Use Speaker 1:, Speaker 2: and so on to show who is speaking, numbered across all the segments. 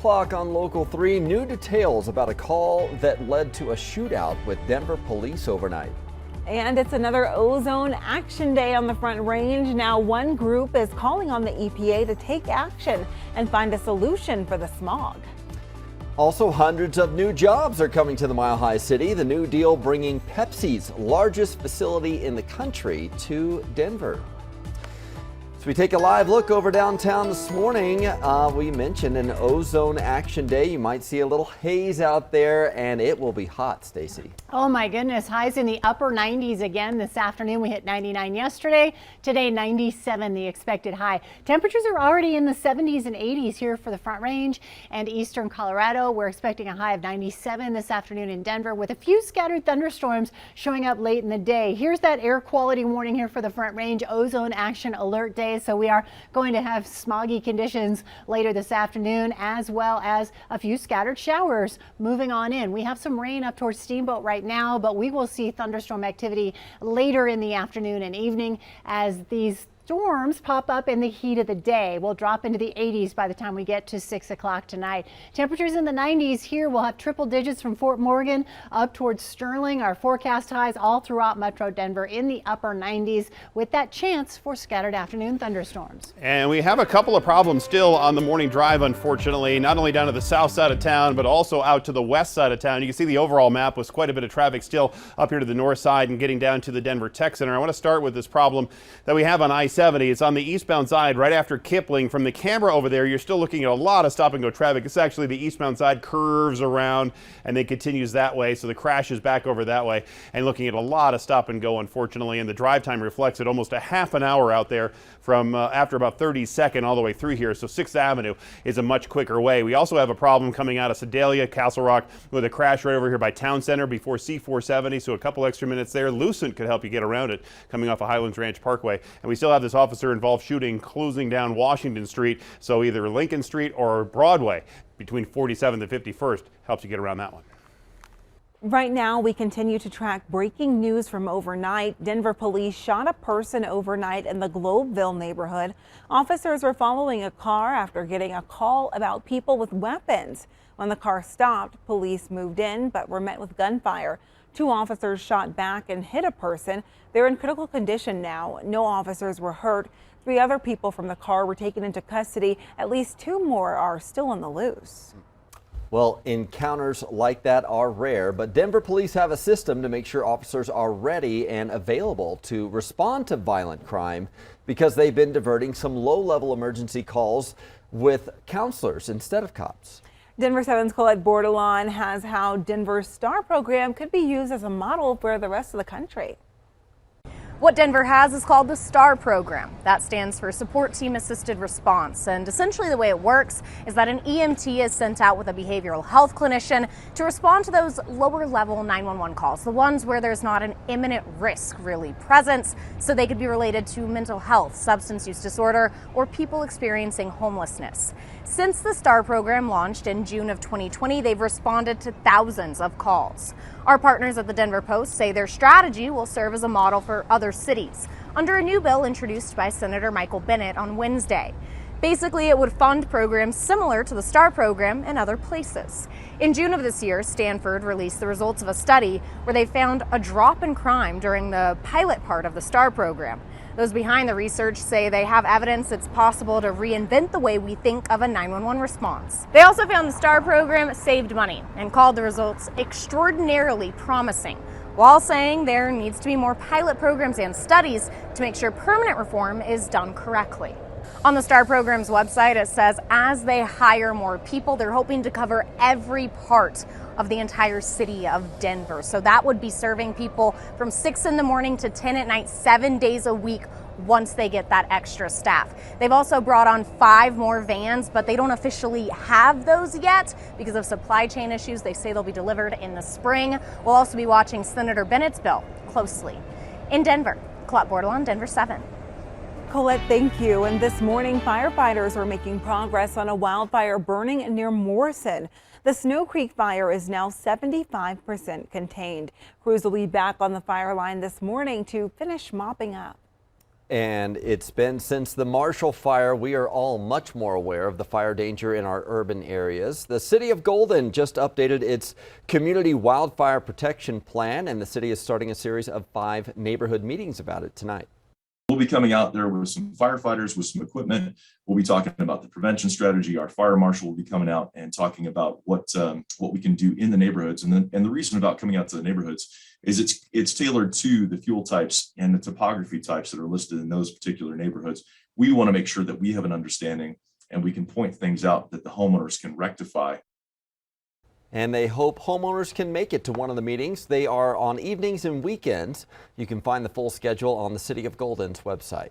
Speaker 1: o'clock on Local 3, new details about a call that led to a shootout with Denver police overnight.
Speaker 2: And it's another ozone action day on the Front Range. Now one group is calling on the EPA to take action and find a solution for the smog.
Speaker 1: Also, hundreds of new jobs are coming to the Mile High City. The new deal bringing Pepsi's largest facility in the country to Denver. So we take a live look over downtown this morning. We mentioned an ozone action day. You might see a little haze out there, and it will be hot, Stacy.
Speaker 3: Oh my goodness, highs in the upper 90s again this afternoon. We hit 99 yesterday. Today 97 the expected high. Temperatures are already in the 70s and 80s here for the Front Range and eastern Colorado. We're expecting a high of 97 this afternoon in Denver with a few scattered thunderstorms showing up late in the day. Here's that air quality warning here for the Front Range ozone action alert day. So we are going to have smoggy conditions later this afternoon, as well as a few scattered showers moving on in. We have some rain up towards Steamboat right now, but we will see thunderstorm activity later in the afternoon and evening as these storms pop up in the heat of the day. We'll drop into the 80s by the time we get to 6 o'clock tonight. Temperatures in the 90s here. We'll have triple digits from Fort Morgan up towards Sterling. Our forecast highs all throughout Metro Denver in the upper 90s with that chance for scattered afternoon thunderstorms.
Speaker 4: And we have a couple of problems still on the morning drive, unfortunately, not only down to the south side of town, but also out to the west side of town. You can see the overall map was quite a bit of traffic still up here to the north side and getting down to the Denver Tech Center. I want to start with this problem that we have on I-70. It's on the eastbound side right after Kipling. From the camera over there, you're still looking at a lot of stop and go traffic. It's actually the eastbound side curves around and then continues that way. So the crash is back over that way and looking at a lot of stop and go, unfortunately. And the drive time reflects it, almost a half an hour out there from after about 32nd all the way through here. So 6th Avenue is a much quicker way. We also have a problem coming out of Sedalia, Castle Rock with a crash right over here by Town Center before C470. So a couple extra minutes there. Lucent could help you get around it coming off of Highlands Ranch Parkway. And we still have this officer involved shooting closing down Washington Street, so either Lincoln Street or Broadway between 47th and 51st helps you get around that one.
Speaker 2: Right now, we continue to track breaking news from overnight. Denver police shot a person overnight in the Globeville neighborhood. Officers were following a car after getting a call about people with weapons. When the car stopped, police moved in but were met with gunfire. 2 officers shot back and hit a person. They're in critical condition now. No officers were hurt. 3 other people from the car were taken into custody. At least 2 more are still on the loose.
Speaker 1: Well, encounters like that are rare, but Denver police have a system to make sure officers are ready and available to respond to violent crime because they've been diverting some low-level emergency calls with counselors instead of cops.
Speaker 2: Denver 7's Colette Bordelon has how Denver's STAR program could be used as a model for the rest of the country.
Speaker 5: What Denver has is called the STAR program. That stands for Support Team Assisted Response. And essentially the way it works is that an EMT is sent out with a behavioral health clinician to respond to those lower level 911 calls, the ones where there's not an imminent risk really present. So they could be related to mental health, substance use disorder, or people experiencing homelessness. Since the STAR program launched in June of 2020, they've responded to thousands of calls. Our partners at the Denver Post say their strategy will serve as a model for other cities under a new bill introduced by Senator Michael Bennet on Wednesday. Basically, it would fund programs similar to the STAR program in other places. In June of this year, Stanford released the results of a study where they found a drop in crime during the pilot part of the STAR program. Those behind the research say they have evidence it's possible to reinvent the way we think of a 911 response. They also found the STAR program saved money and called the results extraordinarily promising, while saying there needs to be more pilot programs and studies to make sure permanent reform is done correctly. On the STAR program's website, it says as they hire more people, they're hoping to cover every part of the entire city of Denver. So that would be serving people from 6 in the morning to 10 at night, 7 days a week once they get that extra staff. They've also brought on 5 more vans, but they don't officially have those yet because of supply chain issues. They say they'll be delivered in the spring. We'll also be watching Senator Bennett's bill closely. In Denver, Colette Bordelon, Denver 7.
Speaker 2: Colette, thank you. And this morning, firefighters are making progress on a wildfire burning near Morrison. The Snow Creek fire is now 75% contained. Crews will be back on the fire line this morning to finish mopping up.
Speaker 1: And it's been since the Marshall Fire. We are all much more aware of the fire danger in our urban areas. The city of Golden just updated its community wildfire protection plan, and the city is starting a series of 5 neighborhood meetings about it tonight.
Speaker 6: We'll be coming out there with some firefighters, with some equipment. We'll be talking about the prevention strategy. Our fire marshal will be coming out and talking about what we can do in the neighborhoods. And the reason about coming out to the neighborhoods is it's tailored to the fuel types and the topography types that are listed in those particular neighborhoods. We want to make sure that we have an understanding and we can point things out that the homeowners can rectify.
Speaker 1: And they hope homeowners can make it to one of the meetings. They are on evenings and weekends. You can find the full schedule on the City of Golden's website.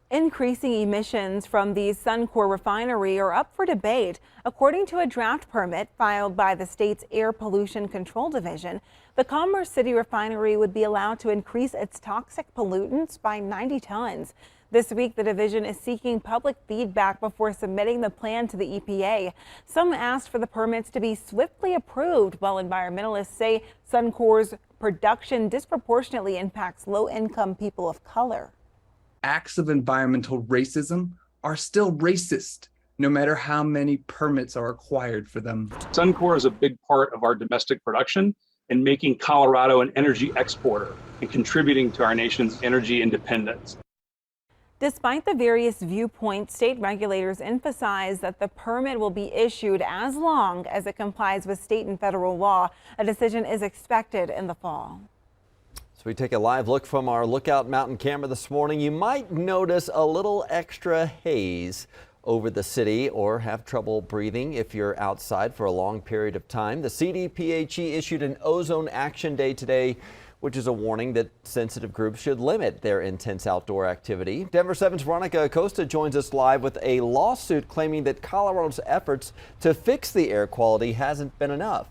Speaker 2: Increasing emissions from the Suncor Refinery are up for debate. According to a draft permit filed by the state's Air Pollution Control Division, the Commerce City Refinery would be allowed to increase its toxic pollutants by 90 tons. This week, the division is seeking public feedback before submitting the plan to the EPA. Some asked for the permits to be swiftly approved, while environmentalists say Suncor's production disproportionately impacts low-income people of color.
Speaker 7: Acts of environmental racism are still racist, no matter how many permits are acquired for them.
Speaker 8: Suncor is a big part of our domestic production and making Colorado an energy exporter and contributing to our nation's energy independence.
Speaker 2: Despite the various viewpoints, state regulators emphasize that the permit will be issued as long as it complies with state and federal law. A decision is expected in the fall.
Speaker 1: So we take a live look from our Lookout Mountain camera this morning. You might notice a little extra haze over the city or have trouble breathing if you're outside for a long period of time. The CDPHE issued an ozone action day today, which is a warning that sensitive groups should limit their intense outdoor activity. Denver 7's Veronica Acosta joins us live with a lawsuit claiming that Colorado's efforts to fix the air quality hasn't been enough.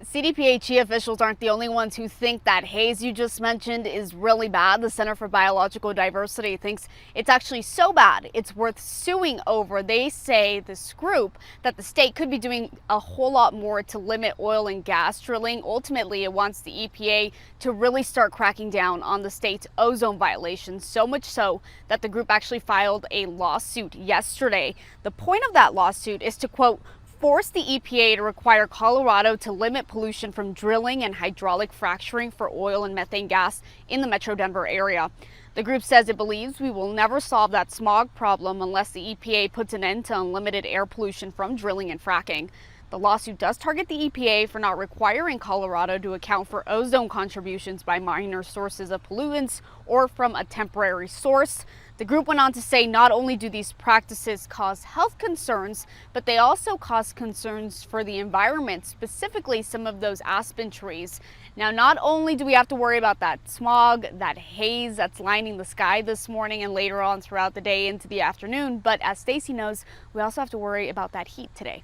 Speaker 9: CDPHE officials aren't the only ones who think that haze you just mentioned is really bad. The Center for Biological Diversity thinks it's actually so bad it's worth suing over. They say, this group, that the state could be doing a whole lot more to limit oil and gas drilling. Ultimately, it wants the EPA to really start cracking down on the state's ozone violations, so much so that the group actually filed a lawsuit yesterday. The point of that lawsuit is to, quote, force the EPA to require Colorado to limit pollution from drilling and hydraulic fracturing for oil and methane gas in the Metro Denver area. The group says it believes we will never solve that smog problem unless the EPA puts an end to unlimited air pollution from drilling and fracking. The lawsuit does target the EPA for not requiring Colorado to account for ozone contributions by minor sources of pollutants or from a temporary source. The group went on to say not only do these practices cause health concerns, but they also cause concerns for the environment, specifically some of those aspen trees. Now, not only do we have to worry about that smog, that haze that's lining the sky this morning and later on throughout the day into the afternoon, but as Stacy knows, we also have to worry about that heat today.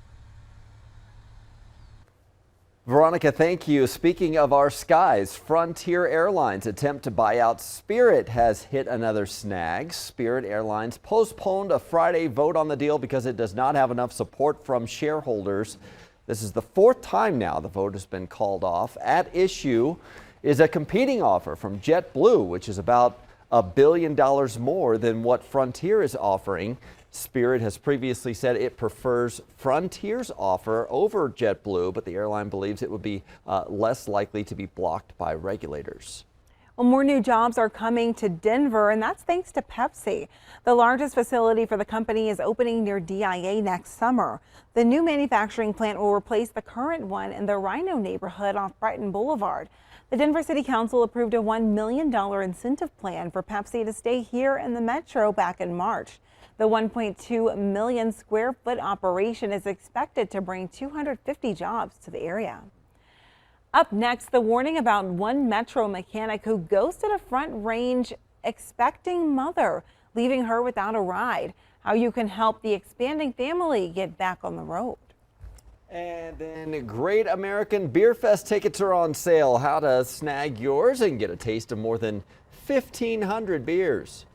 Speaker 1: Veronica, thank you. Speaking of our skies, Frontier Airlines' attempt to buy out Spirit has hit another snag. Spirit Airlines postponed a Friday vote on the deal because it does not have enough support from shareholders. This is the 4th time now the vote has been called off. At issue is a competing offer from JetBlue, which is about $1 billion more than what Frontier is offering. Spirit has previously said it prefers Frontier's offer over JetBlue, but the airline believes it would be less likely to be blocked by regulators.
Speaker 2: Well, more new jobs are coming to Denver, and that's thanks to Pepsi. The largest facility for the company is opening near DIA next summer. The new manufacturing plant will replace the current one in the Rhino neighborhood off Brighton Boulevard. The Denver City Council approved a $1 million incentive plan for Pepsi to stay here in the metro back in March. The 1.2 million square foot operation is expected to bring 250 jobs to the area. Up next, the warning about one metro mechanic who ghosted a Front Range expecting mother, leaving her without a ride. How you can help the expanding family get back on the road.
Speaker 1: And then Great American Beer Fest tickets are on sale. How to snag yours and get a taste of more than 1,500 beers.